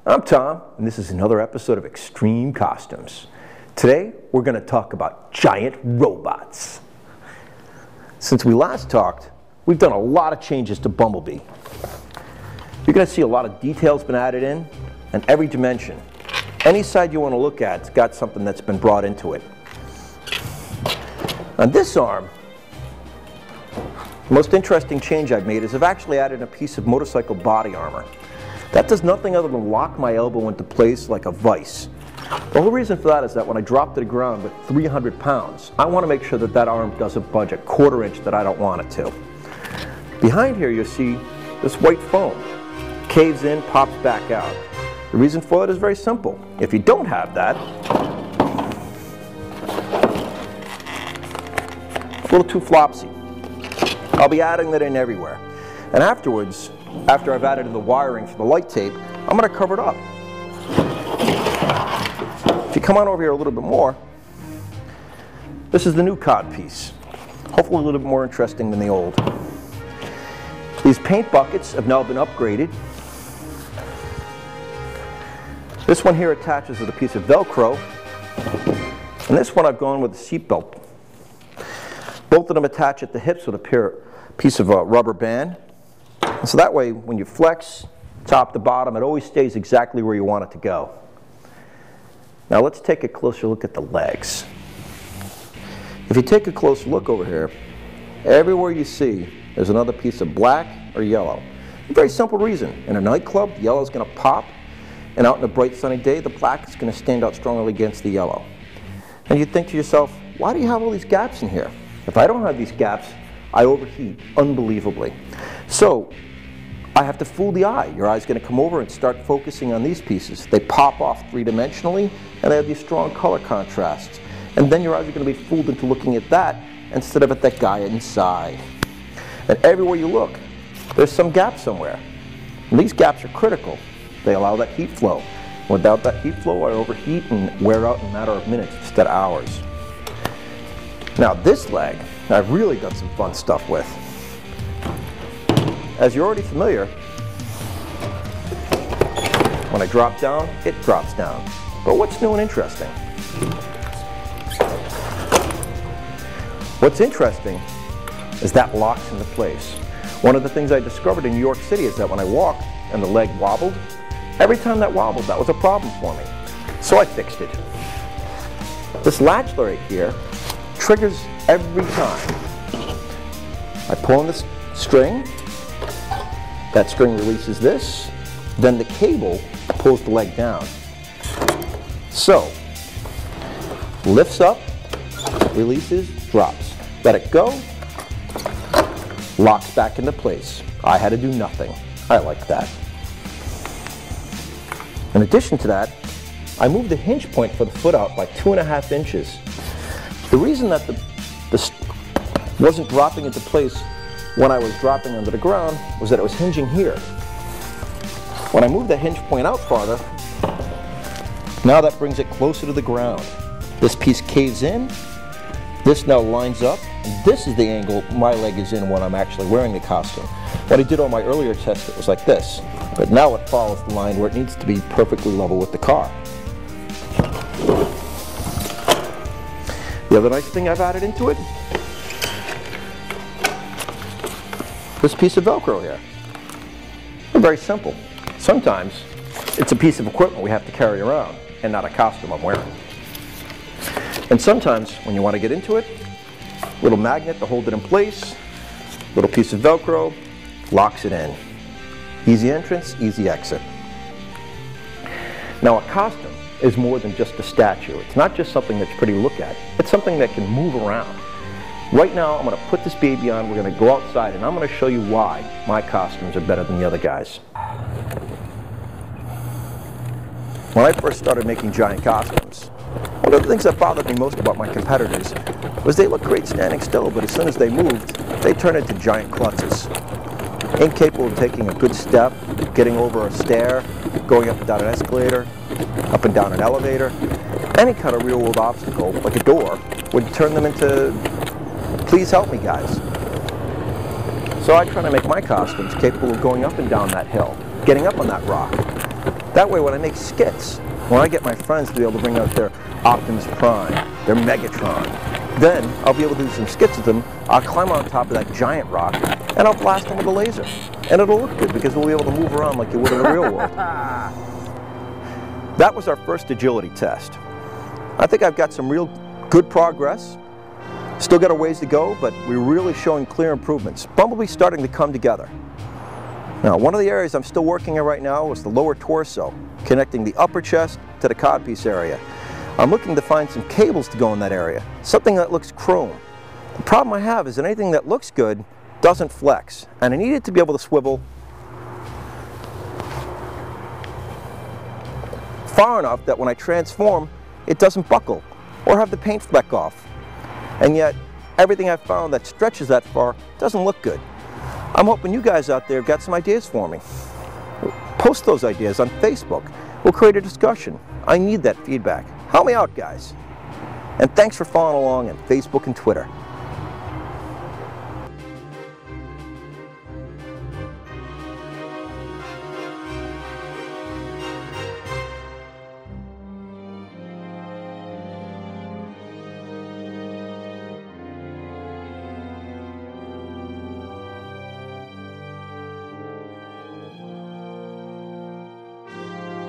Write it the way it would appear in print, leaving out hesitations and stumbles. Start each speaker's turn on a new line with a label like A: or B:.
A: I'm Tom, and this is another episode of Extreme Costumes. Today, we're going to talk about giant robots. Since we last talked, we've done a lot of changes to Bumblebee. You're going to see a lot of details been added in, and every dimension. Any side you want to look at, it's got something that's been brought into it. On this arm, the most interesting change I've made is I've actually added a piece of motorcycle body armor. That does nothing other than lock my elbow into place like a vise. The whole reason for that is that when I drop to the ground with 300 pounds, I want to make sure that that arm doesn't budge a quarter inch that I don't want it to. Behind here you'll see this white foam. Caves in, pops back out. The reason for it is very simple. If you don't have that, it's a little too flopsy. I'll be adding that in everywhere. And afterwards, after I've added in the wiring for the light tape, I'm going to cover it up. If you come on over here a little bit more, this is the new cod piece. Hopefully a little bit more interesting than the old. These paint buckets have now been upgraded. This one here attaches with a piece of Velcro, and this one I've gone with a seat belt. Both of them attach at the hips with a piece of rubber band. And so that way, when you flex, top to bottom, it always stays exactly where you want it to go. Now let's take a closer look at the legs. If you take a closer look over here, everywhere you see, there's another piece of black or yellow. A very simple reason. In a nightclub, the yellow is going to pop, and out in a bright sunny day, the black is going to stand out strongly against the yellow. And you think to yourself, why do you have all these gaps in here? If I don't have these gaps, I overheat unbelievably. So I have to fool the eye. Your eye's going to come over and start focusing on these pieces. They pop off three-dimensionally, and they have these strong color contrasts. And then your eyes are going to be fooled into looking at that instead of at that guy inside. And everywhere you look, there's some gap somewhere. And these gaps are critical. They allow that heat flow. Without that heat flow, I overheat and wear out in a matter of minutes instead of hours. Now this leg, I've really done some fun stuff with. As you're already familiar, when I drop down, it drops down. But what's new and interesting? What's interesting is that locks into place. One of the things I discovered in New York City is that when I walked and the leg wobbled, every time that wobbled, that was a problem for me. So I fixed it. This latch right here triggers every time. I pull on this string, that string releases this, then the cable pulls the leg down. So, lifts up, releases, drops. Let it go, locks back into place. I had to do nothing. I like that. In addition to that, I moved the hinge point for the foot out by 2.5 inches. The reason that this wasn't dropping into place when I was dropping under the ground was that it was hinging here. When I moved the hinge point out farther, now that brings it closer to the ground. This piece caves in, this now lines up, and this is the angle my leg is in when I'm actually wearing the costume. When I did on my earlier test, it was like this, but now it follows the line where it needs to be perfectly level with the car. The other nice thing I've added into it, this piece of Velcro here. They're very simple. Sometimes it's a piece of equipment we have to carry around and not a costume I'm wearing. And sometimes when you want to get into it, little magnet to hold it in place, little piece of Velcro, locks it in. Easy entrance, easy exit. Now a costume is more than just a statue. It's not just something that's pretty to look at. It's something that can move around. Right now, I'm going to put this baby on, we're going to go outside, and I'm going to show you why my costumes are better than the other guys. When I first started making giant costumes, one of the things that bothered me most about my competitors was they looked great standing still, but as soon as they moved, they turned into giant klutzes. Incapable of taking a good step, getting over a stair, going up and down an escalator, up and down an elevator. Any kind of real-world obstacle, like a door, would turn them into, please help me guys. So I try to make my costumes capable of going up and down that hill, getting up on that rock. That way when I make skits, when I get my friends to be able to bring out their Optimus Prime, their Megatron, then I'll be able to do some skits with them. I'll climb on top of that giant rock and I'll blast them with a laser. And it'll look good because we'll be able to move around like you would in the real world. That was our first agility test. I think I've got some real good progress. Still got a ways to go, but we're really showing clear improvements. Bumblebee's starting to come together. Now, one of the areas I'm still working on right now is the lower torso, connecting the upper chest to the codpiece area. I'm looking to find some cables to go in that area, something that looks chrome. The problem I have is that anything that looks good doesn't flex, and I need it to be able to swivel far enough that when I transform, it doesn't buckle or have the paint fleck off. And yet, everything I've found that stretches that far doesn't look good. I'm hoping you guys out there have got some ideas for me. Post those ideas on Facebook. We'll create a discussion. I need that feedback. Help me out, guys. And thanks for following along on Facebook and Twitter.